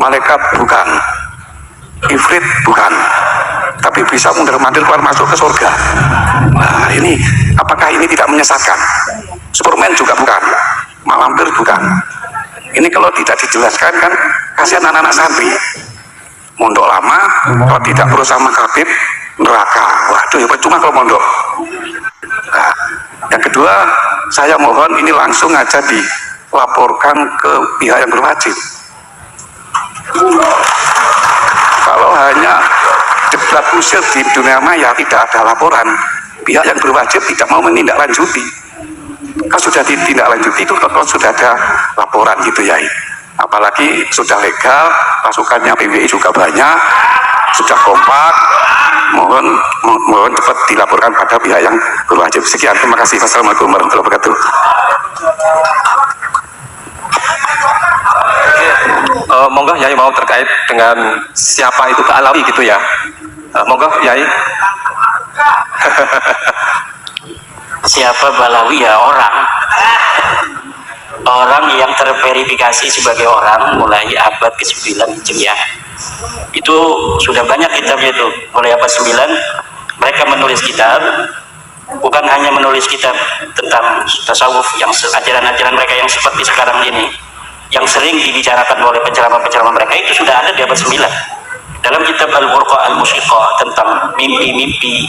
malaikat bukan, ifrit bukan, tapi bisa mundur-mandir keluar masuk ke surga. Nah ini, apakah ini tidak menyesatkan? Superman juga bukan, malampir bukan. Ini kalau tidak dijelaskan kan kasihan anak-anak santri. Mondok lama, kalau tidak berusaha menghabib neraka. Waduh ya percuma kalau mondok. Nah, yang kedua, saya mohon ini langsung aja dilaporkan ke pihak yang berwajib. Kalau hanya debat usir di dunia maya tidak ada laporan, pihak yang berwajib tidak mau menindaklanjuti. Kan sudah ditindaklanjuti itu kalau sudah ada laporan gitu ya. Apalagi sudah legal, pasukannya PWI juga banyak, sudah kompak. Mohon cepat dilaporkan pada pihak yang berwajib. Sekian, terima kasih. Wassalamualaikum warahmatullahi wabarakatuh. Monggo Yai mau terkait dengan siapa itu Alawi gitu ya. Monggo Yai. Siapa Balawi ya? Orang yang terverifikasi sebagai orang mulai abad ke-9 Hijriah. Itu sudah banyak kitabnya itu. Mulai abad 9 mereka menulis kitab, bukan hanya menulis kitab tentang tasawuf yang ajaran-ajaran mereka yang seperti sekarang ini, yang sering dibicarakan oleh penceramah-penceramah mereka, itu sudah ada di abad 9. Dalam kitab Al-Burqa Al-Musyiqah tentang mimpi-mimpi,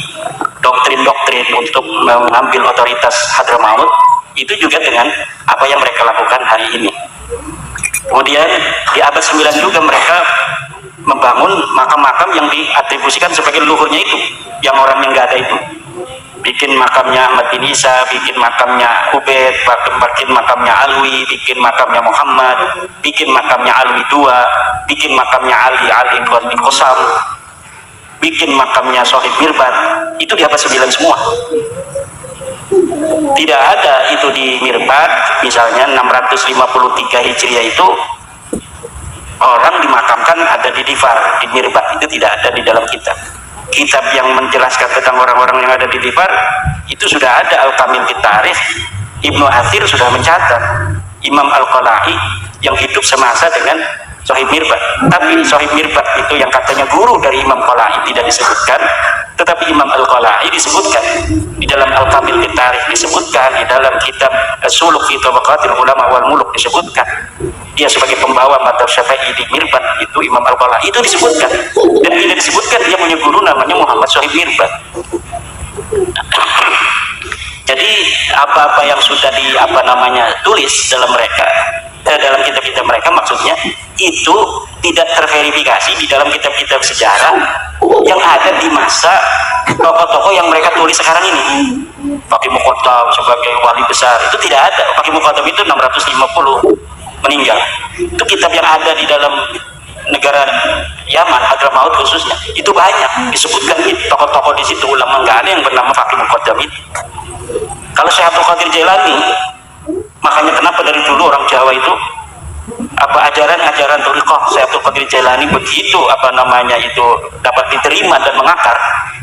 doktrin-doktrin untuk mengambil otoritas Hadramaut, itu juga dengan apa yang mereka lakukan hari ini. Kemudian di abad 9 juga mereka membangun makam-makam yang diatribusikan sebagai leluhurnya itu, yang orang yang nggak ada itu. Bikin makamnya Ahmad bin Isa, bikin makamnya Ubaid, bikin makamnya Alwi, bikin makamnya Muhammad, bikin makamnya Alwi II, bikin makamnya Ali bin Qasam, bikin makamnya Sohib Mirbat. Itu di abad 9 semua. Tidak ada itu di Mirbat. Misalnya 653 Hijriah itu orang dimakamkan ada di Difar, di Mirbat. Itu tidak ada di dalam kitab. Kitab yang menjelaskan tentang orang-orang yang ada di Difar itu sudah ada. Al-Kamil fi Tarikh, Ibnu Athir sudah mencatat. Imam Al-Qala'i yang hidup semasa dengan Sohib Mirbat, tapi Sohib Mirbat itu yang katanya guru dari Imam Qala'i tidak disebutkan, tetapi Imam Al-Qala'i disebutkan di dalam Al-Kamil fi Tarikh, disebutkan di dalam kitab Suluk fi Tabaqatil Ulama wal Muluk, disebutkan dia sebagai pembawa madzhab Syafi'i di Mirbat, itu Imam Al-Qala'i itu disebutkan. Dan tidak disebutkan dia punya guru namanya Muhammad Sohib Mirbat. Jadi apa-apa yang sudah tulis dalam mereka, dalam kitab-kitab mereka, maksudnya itu tidak terverifikasi di dalam kitab-kitab sejarah yang ada di masa tokoh-tokoh yang mereka tulis sekarang ini. Faqih Muqaddam sebagai wali besar itu tidak ada. Faqih Muqaddam itu 650 meninggal. Itu kitab yang ada di dalam negara Yaman, Hadramaut khususnya, itu banyak disebutkan tokoh-tokoh di situ, ulama nggak ada yang bernama Faqih Muqaddam itu. Kalau Syekh Abdul Qadir Jailani, makanya kenapa dari dulu orang Jawa itu ajaran-ajaran thariqah Syekh Abdul Qadir Jailani begitu itu dapat diterima dan mengakar,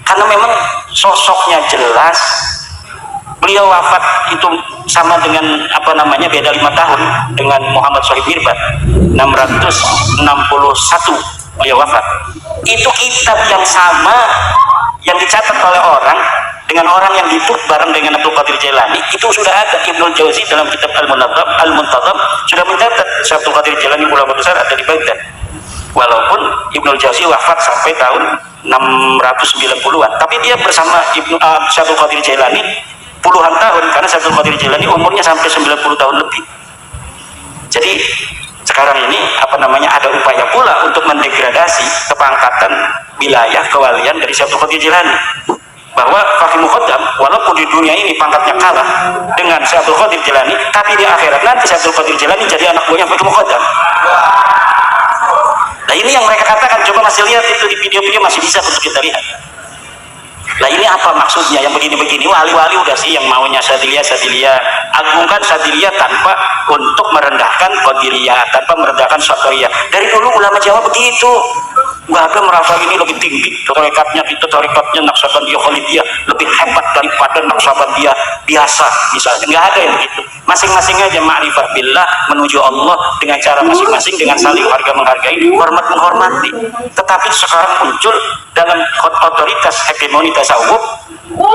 karena memang sosoknya jelas. Beliau wafat itu sama dengan beda 5 tahun dengan Muhammad Sohib Mirbat, 661 beliau wafat. Itu kitab yang sama yang dicatat oleh orang dengan orang yang hidup bareng dengan Abdul Qadir Jailani, itu sudah ada. Ibnul Jauzi dalam kitab Al-Muntazam sudah mencatat Syekh Abdul Qadir Jailani ulama besar ada di Baghdad. Walaupun Ibnul Jauzi wafat sampai tahun 690-an, tapi dia bersama Syekh Abdul Qadir Jailani puluhan tahun, karena Syekh Abdul Qadir Jailani umurnya sampai 90 tahun lebih. Jadi sekarang ini ada upaya pula untuk mendegradasi kepangkatan wilayah kewalian dari Syekh Abdul Qadir Jailani, bahwa Faqih Muqaddam walaupun di dunia ini pangkatnya kalah dengan Syekh Abdul Qadir Jailani, tapi di akhirat nanti Syekh Abdul Qadir Jailani jadi anak buahnya Faqih Muqaddam. Nah ini yang mereka katakan, coba masih lihat itu di video-video, masih bisa untuk kita lihat. Nah ini apa maksudnya yang begini-begini? Wali-wali udah sih yang maunya Sadiliyah, agungkan Sadiliyah tanpa untuk merendahkan Qadiriyah, tanpa merendahkan Syafi'iyah. Dari dulu ulama Jawa begitu. nggak ada merasa ini lebih tinggi tarekatnya, kita tarekatnya Naqsabandiyah Khalidiyah lebih hebat daripada Naqsabandiyah biasa misalnya. Nggak ada yang begitu. Masing-masing aja ma'rifat billah, menuju Allah dengan cara masing-masing, dengan saling harga menghargai, hormat menghormati. Tetapi sekarang muncul dalam otoritas hegemoni tasawuf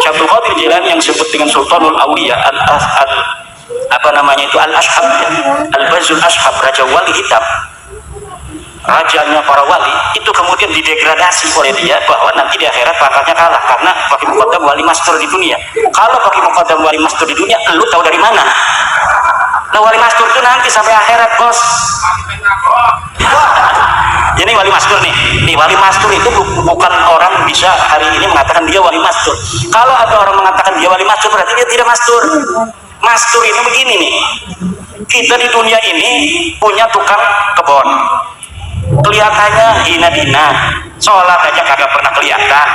Syaikhul Qadir Jilani yang disebut dengan Sultanul Auliya Al-Ashhab, Al-Bazul Ashhab, Raja Wali Hitam, rajanya para wali, itu kemudian didegradasi oleh dia bahwa nanti di akhirat pangkatnya kalah karena pakai muqaddam wali master di dunia. Kalau pakai muqaddam wali master di dunia, lu tahu dari mana? Nah, wali master itu nanti sampai akhirat, bos. Ini wali mastur nih. Nih, wali mastur itu bukan orang bisa hari ini mengatakan dia wali mastur. Kalau ada orang mengatakan dia wali mastur, berarti dia tidak mastur. Mastur ini begini nih. Kita di dunia ini punya tukang kebun. Kelihatannya hina-dina, sholat aja kagak pernah kelihatan.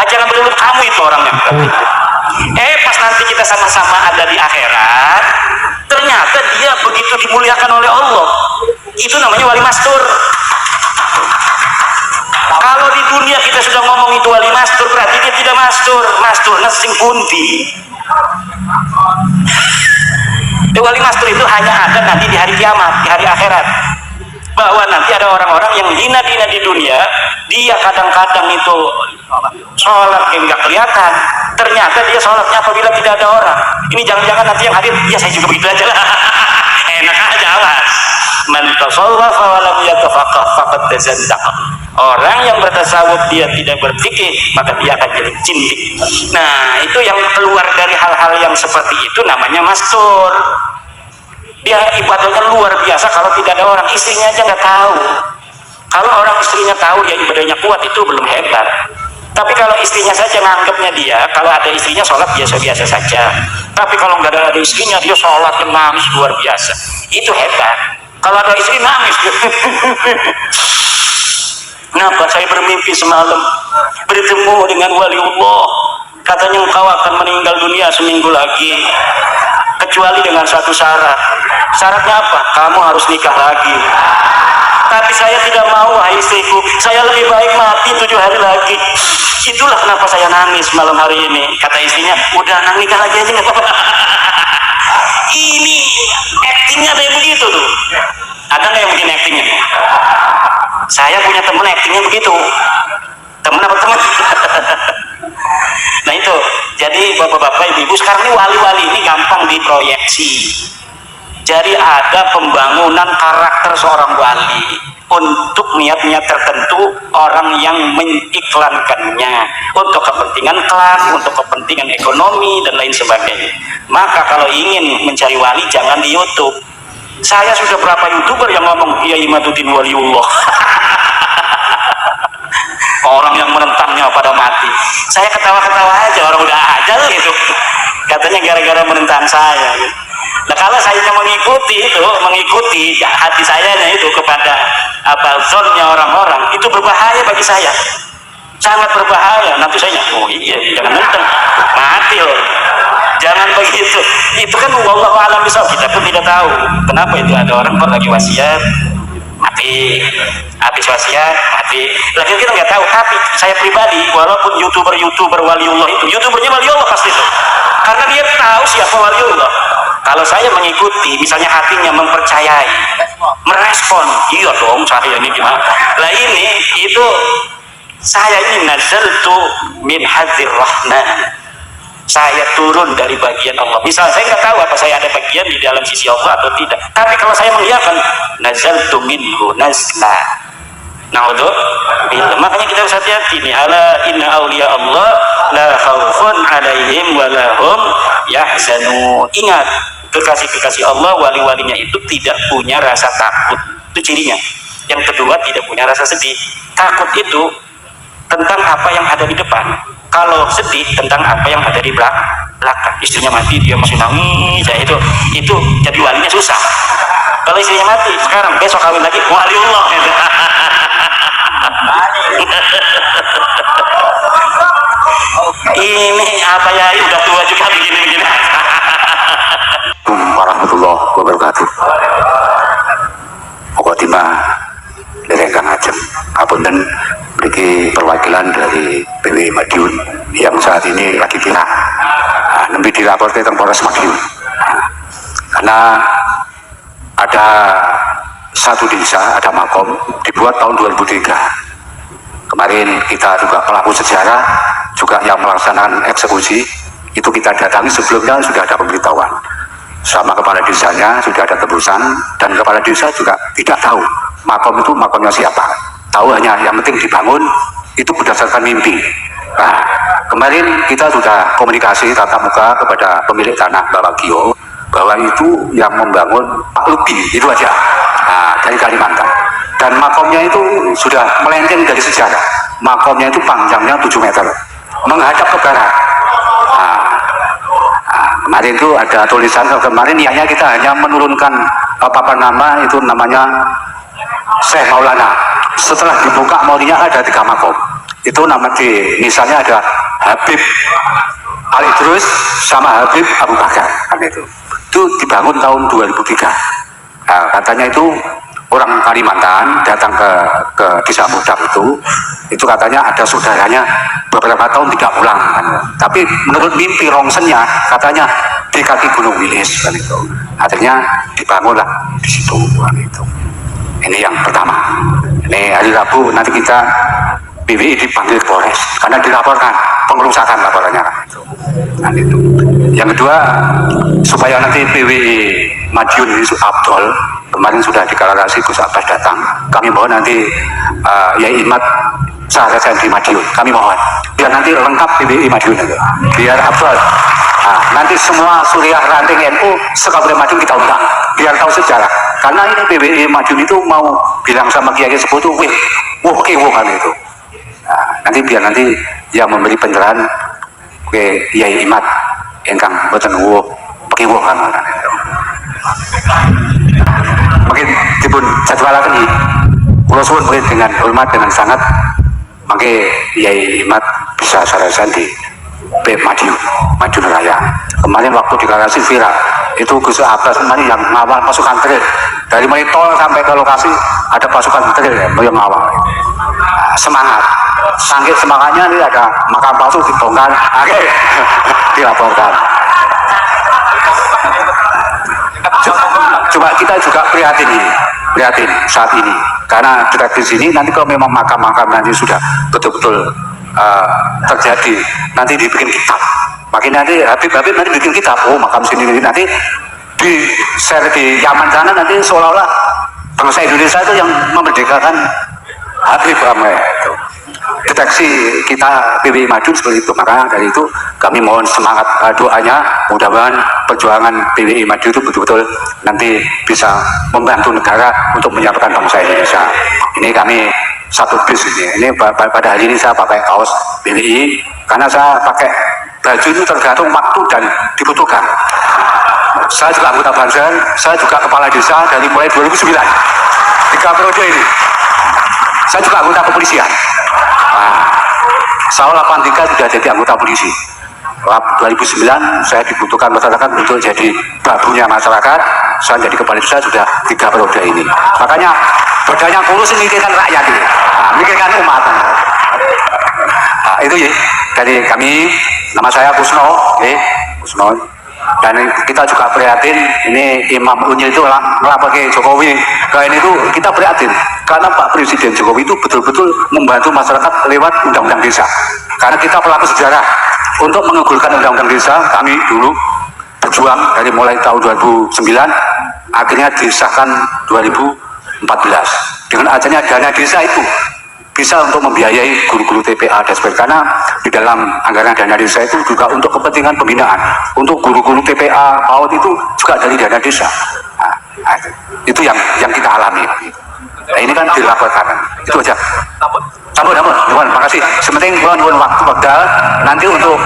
Jangan melulu kamu itu orangnya. Pas nanti kita sama-sama ada di akhirat, ternyata dia begitu dimuliakan oleh Allah. Itu namanya wali mastur. Kalau di dunia kita sudah ngomong itu wali mastur, berarti dia tidak mastur. Masturnya sing pundi. Wali mastur itu hanya ada nanti di hari kiamat, di hari akhirat. Bahwa nanti ada orang-orang yang hina-hina di dunia, dia kadang-kadang itu sholat yang nggak kelihatan, ternyata dia sholatnya apabila tidak ada orang. Ini jangan-jangan nanti yang hadir, ya saya juga begitu aja lah. Enak aja, awas. Man tasawwafa wa lam yatafaqah faqad tazandaqa. Orang yang bertasawuf dia tidak berfikih, maka dia akan jadi cindik. Nah, itu yang keluar dari hal-hal yang seperti itu namanya mastur. Dia ibadahnya luar biasa kalau tidak ada orang, istrinya aja nggak tahu. Kalau orang istrinya tahu dia ibadahnya kuat, itu belum hebat. Tapi kalau istrinya saja nganggapnya dia, kalau ada istrinya sholat biasa-biasa saja. Tapi kalau nggak ada istrinya, dia sholat nangis luar biasa. Itu hebat. Kalau ada istri nangis. Kenapa? Saya bermimpi semalam bertemu dengan waliullah. Katanya engkau akan meninggal dunia seminggu lagi, kecuali dengan satu syarat. Syaratnya apa? Kamu harus nikah lagi. Tapi saya tidak mau, wahai istriku. Saya lebih baik mati 7 hari lagi. Itulah kenapa saya nangis malam hari ini. Kata istrinya, udah nikah lagi aja nggak apa-apa. Ini actingnya kayak begitu tuh. Ada nggak yang bikin actingnya? Saya punya temen actingnya begitu. Temen apa temen? Nah itu, jadi bapak-bapak, ibu-ibu, sekarang ini wali-wali ini gampang diproyeksi. Jadi ada pembangunan karakter seorang wali untuk niat-niat tertentu, orang yang mengiklankannya untuk kepentingan klan, untuk kepentingan ekonomi dan lain sebagainya. Maka kalau ingin mencari wali, jangan di YouTube. Saya sudah berapa YouTuber yang ngomong Kiai Imaduddin waliullah. Orang yang menentangnya pada mati. Saya ketawa-ketawa aja, orang udah aja gitu. Katanya gara-gara menentang saya gitu. Nah, kalau saya mengikuti hati saya itu kepada zonnya orang-orang, itu berbahaya bagi saya. Sangat berbahaya. Nanti saya oh iya, jangan nentang. Mati loh. Jangan begitu. Itu kan wallahu a'lam bishawab, kita pun tidak tahu. Kenapa itu ada orang kok lagi wasiat mati, habis wasiat mati. Lagi kita nggak tahu. Tapi saya pribadi, walaupun youtuber waliullah itu, youtubernya waliullah pasti itu, karena dia tahu siapa waliullah. Kalau saya mengikuti, misalnya hatinya mempercayai, merespon, iya dong saya ini gimana. Lah ini itu saya ini nazaltu min hadzir rahman. Saya turun dari bagian Allah. Misal saya nggak tahu apa saya ada bagian di dalam sisi Allah atau tidak. Tapi kalau saya mengiyakan nazaltu minhu nazla. Nah, makanya kita harus hati-hati nih. Ala inna awliya Allah la khaufun alaihim wa lahum yahzanun. Ingat, kekasih-kekasih Allah, wali-walinya itu tidak punya rasa takut. Itu cirinya. Yang kedua, tidak punya rasa sedih. Takut itu tentang apa yang ada di depan. Kalau sedih tentang apa yang ada di belakang. Istrinya mati, dia masih nangis. Ya, itu jadi walinya susah. Kalau istrinya mati sekarang, besok kawin lagi, waliullah. Ini apa ya, udah tua juga begini-begini. Warahmatullahi wabarakatuh. Pokoknya dereng Kang Ajeng, apun punten memiliki perwakilan dari PWI Madiun yang saat ini lagi viral. Nembe dilaporkan tentang Polres Madiun. Karena ada satu desa, ada makom dibuat tahun 2003. Kemarin kita juga pelaku sejarah juga yang melaksanakan eksekusi itu kita datangi, sebelumnya sudah ada pemberitahuan sama kepala desanya, sudah ada tebusan, dan kepala desa juga tidak tahu makom itu makomnya siapa, tahu hanya yang penting dibangun itu berdasarkan mimpi. Nah, kemarin kita sudah komunikasi tatap muka kepada pemilik tanah Bapak Gio bahwa itu yang membangun Pak Lubi, itu aja. Nah, dari Kalimantan, dan makomnya itu sudah melenceng dari sejarah. Makomnya itu panjangnya 7 meter menghadap ke barat. Kemarin itu ada tulisan, kemarin niatnya kita hanya menurunkan papan nama, itu namanya Syekh Maulana. Setelah dibuka maulinya ada 3 makom, itu nama di misalnya ada Habib Al Idrus sama Habib Abu Bakar, kan itu dibangun tahun 2003. Nah, katanya itu orang Kalimantan datang ke desa Mudang itu katanya ada saudaranya beberapa tahun tidak pulang, kan. Tapi menurut mimpi rongsennya katanya di kaki Gunung Wilis, kan itu. Akhirnya dibangunlah di situ, kan itu. Ini yang pertama. Ini hari Rabu nanti kita PWI dipanggil ke Polres karena dilaporkan pengerusakan laporannya, kan itu. Kan itu. Yang kedua, supaya nanti PWI Madiun ini Abdol, kemarin sudah deklarasi Gus Abbas datang, kami mohon nanti Yai Imat Sahasan di Madiun, kami mohon biar nanti lengkap PWI Madiun itu, biar Abdol. Nah, nanti semua suriah ranting NU sekabupaten Madiun kita undang biar tahu sejarah, karena ini PWI Madiun itu mau bilang sama Kiai Sepuh itu kan itu. Nah, nanti biar nanti yang memberi pencerahan ke Yai Imat engkang boten kan itu. Mungkin dipun jadwalaken iki. Kula suwun mungkin dengan hormat, dengan sangat mangke Yai Imat bisa sarasan di Madiun Raya. Kemarin waktu deklarasi viral itu Gus Abbas kemarin yang ngawal pasukan trail dari mulai tol sampai ke lokasi, ada pasukan trail yang ngawal. Semangat, sanggit semangatnya ini ada makam palsu dibongkar, dilaporkan. Coba kita juga prihatin saat ini, karena dekat di sini nanti kalau memang makam-makam nanti sudah betul-betul terjadi, nanti dibikin kitab. Makin nanti Habib nanti bikin kitab, oh makam sini nanti di share di Yaman sana, nanti seolah-olah bangsa Indonesia itu yang memerdekakan Habib Ramai. Deteksi kita PWI Madiun seperti itu. Maka dari itu kami mohon semangat doanya, mudah-mudahan perjuangan PWI Madiun itu betul-betul nanti bisa membantu negara untuk menyiapkan bangsa Indonesia. Ini kami satu bis ini pada hari ini saya pakai kaos PWI karena saya pakai baju itu tergantung waktu dan dibutuhkan. Saya juga anggota Banser, saya juga kepala desa dari mulai 2009, 3 periode ini. Saya juga anggota kepolisian. Saya 83 sudah jadi anggota polisi. 2009 saya dibutuhkan masyarakat untuk jadi babunya masyarakat. Saya jadi kepala desa sudah 3 periode ini. Makanya badannya kurus memikirkan rakyat ini, memikirkan umat. Itu ya dari kami. Nama saya Kusno, Kusno. Dan kita juga prihatin, ini Imam Unyil itu melapor ke Jokowi. Kayak ini tuh kita prihatin karena Pak Presiden Jokowi itu betul-betul membantu masyarakat lewat undang-undang desa. Karena kita pelaku sejarah untuk menggugurkan undang-undang desa, kami dulu berjuang dari mulai tahun 2009, akhirnya disahkan 2014. Dengan adanya dana desa itu bisa untuk membiayai guru-guru TPA dan sebagainya, karena di dalam anggaran dana desa itu juga untuk kepentingan pembinaan untuk guru-guru TPA PAUD itu juga dari dana desa. Itu yang kita alami. Nah, ini kan dilaporkan. Itu aja. Sampun, terima kasih. Sementing nuwun waktu wekdal nanti untuk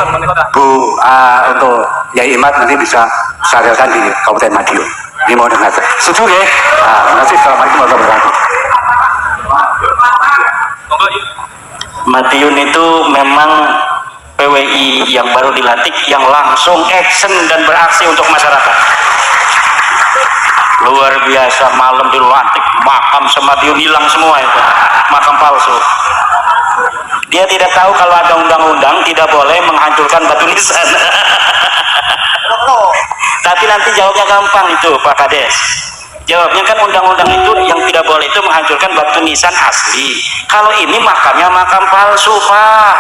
untuk Yai Imat nanti bisa sarasan di Kabupaten Madiun. Ini mau dengar. Setuju ya? Terima kasih. Assalamualaikum warahmatullahi wabarakatuh. Madiun itu memang PWI yang baru dilantik yang langsung action dan beraksi untuk masyarakat. luar biasa. Malam dilantik makam sama dia hilang semua itu, makam palsu. Dia tidak tahu kalau ada undang-undang tidak boleh menghancurkan batu nisan. Tapi nanti jawabnya gampang itu Pak Kades. Jawabnya kan undang-undang itu yang tidak boleh itu menghancurkan batu nisan asli. Kalau ini makamnya makam palsu Pak.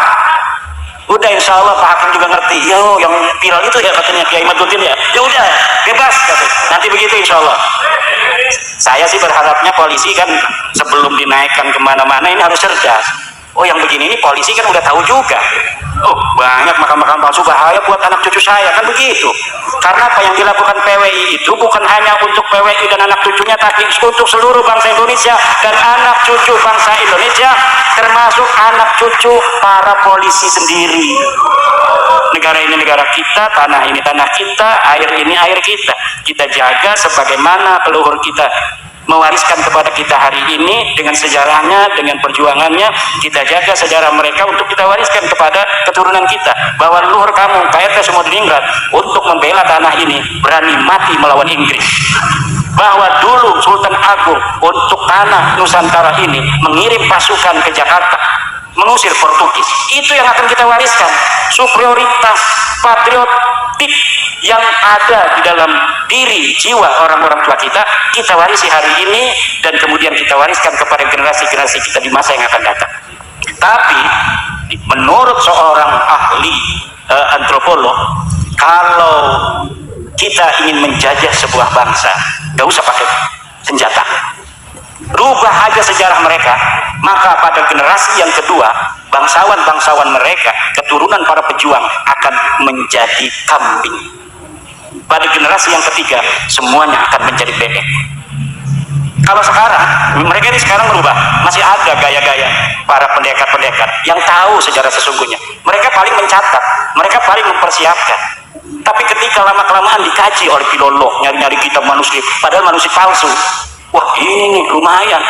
Udah insya Allah Pak Hakim juga ngerti. Yo yang viral itu ya katanya Kiai Maduddin ya. Ya udah bebas katanya. Nanti begitu insya Allah. Saya sih berharapnya polisi kan sebelum dinaikkan kemana-mana ini harus cerdas. Oh yang begini ini polisi kan udah tahu juga. Oh banyak makam-makam palsu bahaya buat anak cucu saya kan begitu. Karena apa yang dilakukan PWI itu bukan hanya untuk PWI dan anak cucunya, tapi untuk seluruh bangsa Indonesia dan anak cucu bangsa Indonesia, termasuk anak cucu para polisi sendiri. Negara ini negara kita, tanah ini tanah kita, air ini air kita. Kita jaga sebagaimana leluhur kita mewariskan kepada kita hari ini dengan sejarahnya, dengan perjuangannya. Kita jaga sejarah mereka untuk kita wariskan kepada keturunan kita, bahwa leluhur kamu KRT Sumodiningrat untuk membela tanah ini berani mati melawan Inggris, bahwa dulu Sultan Agung untuk tanah Nusantara ini mengirim pasukan ke Jakarta mengusir Portugis. Itu yang akan kita wariskan, superioritas patriotik yang ada di dalam diri jiwa orang-orang tua kita, kita warisi hari ini dan kemudian kita wariskan kepada generasi-generasi kita di masa yang akan datang. Tapi menurut seorang ahli antropolog, kalau kita ingin menjajah sebuah bangsa, gak usah pakai senjata, rubah aja sejarah mereka, maka pada generasi yang kedua, bangsawan-bangsawan mereka, keturunan para pejuang akan menjadi kambing. Pada generasi yang ketiga, semuanya akan menjadi bebek. Kalau sekarang, mereka ini sekarang berubah, masih ada gaya-gaya para pendekar-pendekar yang tahu sejarah sesungguhnya. Mereka paling mencatat, mereka paling mempersiapkan. Tapi ketika lama-kelamaan dikaji oleh filolog, nyari-nyari kitab manuskrip, padahal manuskrip palsu, wah ini nih lumayan,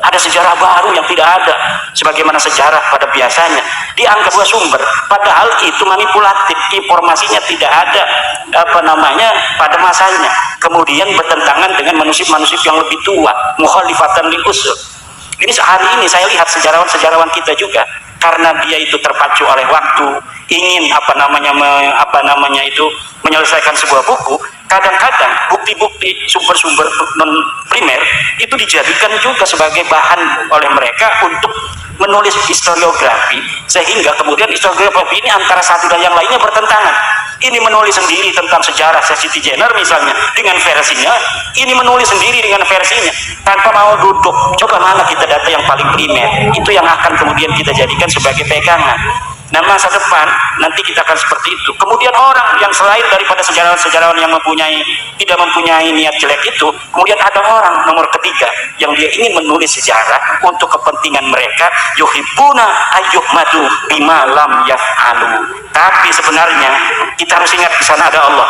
ada sejarah baru yang tidak ada sebagaimana sejarah pada biasanya, dianggap sebuah sumber, padahal itu manipulatif, informasinya tidak ada pada masanya, kemudian bertentangan dengan manuskrip-manuskrip yang lebih tua, mukhalifatan lil usul. Ini hari ini saya lihat sejarawan-sejarawan kita juga, karena dia itu terpacu oleh waktu, ingin menyelesaikan sebuah buku. Kadang-kadang bukti-bukti sumber-sumber non primer itu dijadikan juga sebagai bahan oleh mereka untuk menulis historiografi, sehingga kemudian historiografi ini antara satu dan yang lainnya bertentangan. Ini menulis sendiri tentang sejarah Siti Jenner misalnya dengan versinya, ini menulis sendiri dengan versinya, tanpa mau duduk coba mana kita data yang paling primer, itu yang akan kemudian kita jadikan sebagai pegangan. Nah masa depan nanti kita akan seperti itu. Kemudian orang yang selain daripada sejarawan-sejarawan yang tidak mempunyai niat jelek itu, kemudian ada orang nomor ketiga yang dia ingin menulis sejarah untuk kepentingan mereka, yuhibbuna ayyuhmadu bima lam yaf'alu. Tapi sebenarnya kita harus ingat di sana ada Allah.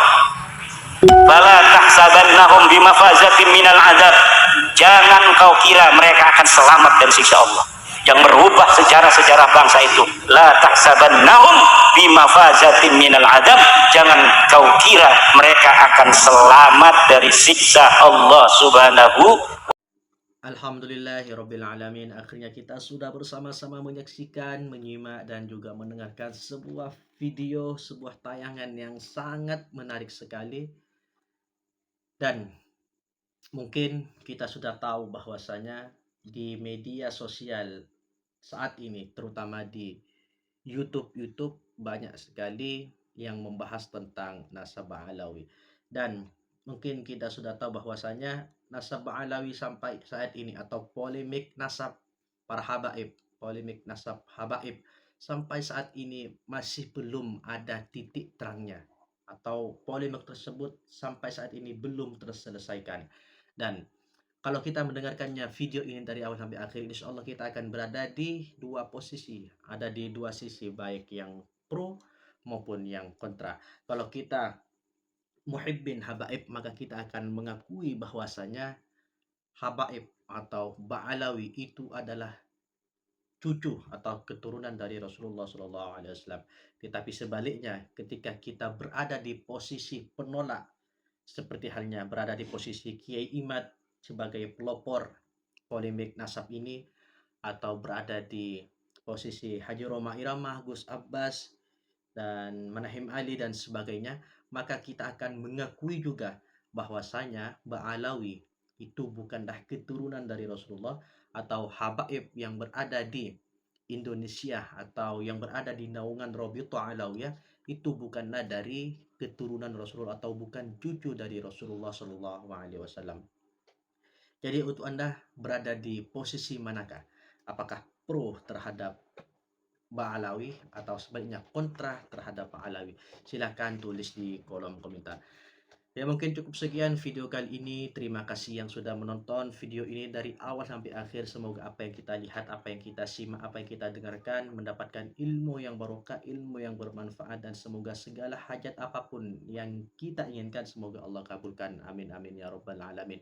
Fala tahsabannahum bimafazatin minal adab. Jangan kau kira mereka akan selamat dari siksa Allah. Yang merubah sejarah-sejarah bangsa itu, la tahsabannahum bimafazatin minal adab. Jangan kau kira mereka akan selamat dari siksa Allah Subhanahu. Alhamdulillahirrabbilalamin. Akhirnya kita sudah bersama-sama menyaksikan, menyimak dan juga mendengarkan sebuah video, sebuah tayangan yang sangat menarik sekali. Dan mungkin kita sudah tahu bahwasanya di media sosial saat ini, terutama di YouTube banyak sekali yang membahas tentang nasabah Alawi. Dan mungkin kita sudah tahu bahwasanya nasabah Alawi sampai saat ini, atau polemik nasab para habaib, polemik nasab habaib sampai saat ini masih belum ada titik terangnya, atau polemik tersebut sampai saat ini belum terselesaikan. Dan kalau kita mendengarkannya video ini dari awal sampai akhir, insya Allah kita akan berada di dua posisi, ada di dua sisi, baik yang pro maupun yang kontra. Kalau kita muhibbin habaib, maka kita akan mengakui bahwasanya habaib atau Ba'alawi itu adalah cucu atau keturunan dari Rasulullah SAW. Tetapi sebaliknya, ketika kita berada di posisi penolak seperti halnya berada di posisi Kiai Imad sebagai pelopor polemik nasab ini, atau berada di posisi Haji Roma Irama, Gus Abbas, dan Manahim Ali dan sebagainya, maka kita akan mengakui juga bahwasanya Ba'alawi itu bukanlah keturunan dari Rasulullah, atau habaib yang berada di Indonesia atau yang berada di naungan Rabithah Alawiyah itu bukanlah dari keturunan Rasulullah atau bukan cucu dari Rasulullah Shallallahu Alaihi Wasallam. Jadi untuk Anda berada di posisi manakah? Apakah pro terhadap Ba'alawi atau sebaliknya kontra terhadap Ba'alawi? Silahkan tulis di kolom komentar. Ya mungkin cukup sekian video kali ini. Terima kasih yang sudah menonton video ini dari awal sampai akhir. Semoga apa yang kita lihat, apa yang kita simak, apa yang kita dengarkan mendapatkan ilmu yang barokah, ilmu yang bermanfaat, dan semoga segala hajat apapun yang kita inginkan semoga Allah kabulkan. Amin amin ya rabbal alamin.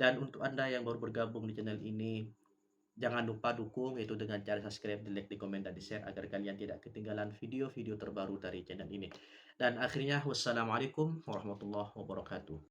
Dan untuk Anda yang baru bergabung di channel ini, jangan lupa dukung, yaitu dengan cara subscribe, di like, di komen, dan di share agar kalian tidak ketinggalan video-video terbaru dari channel ini. Dan akhirnya, wassalamualaikum warahmatullahi wabarakatuh.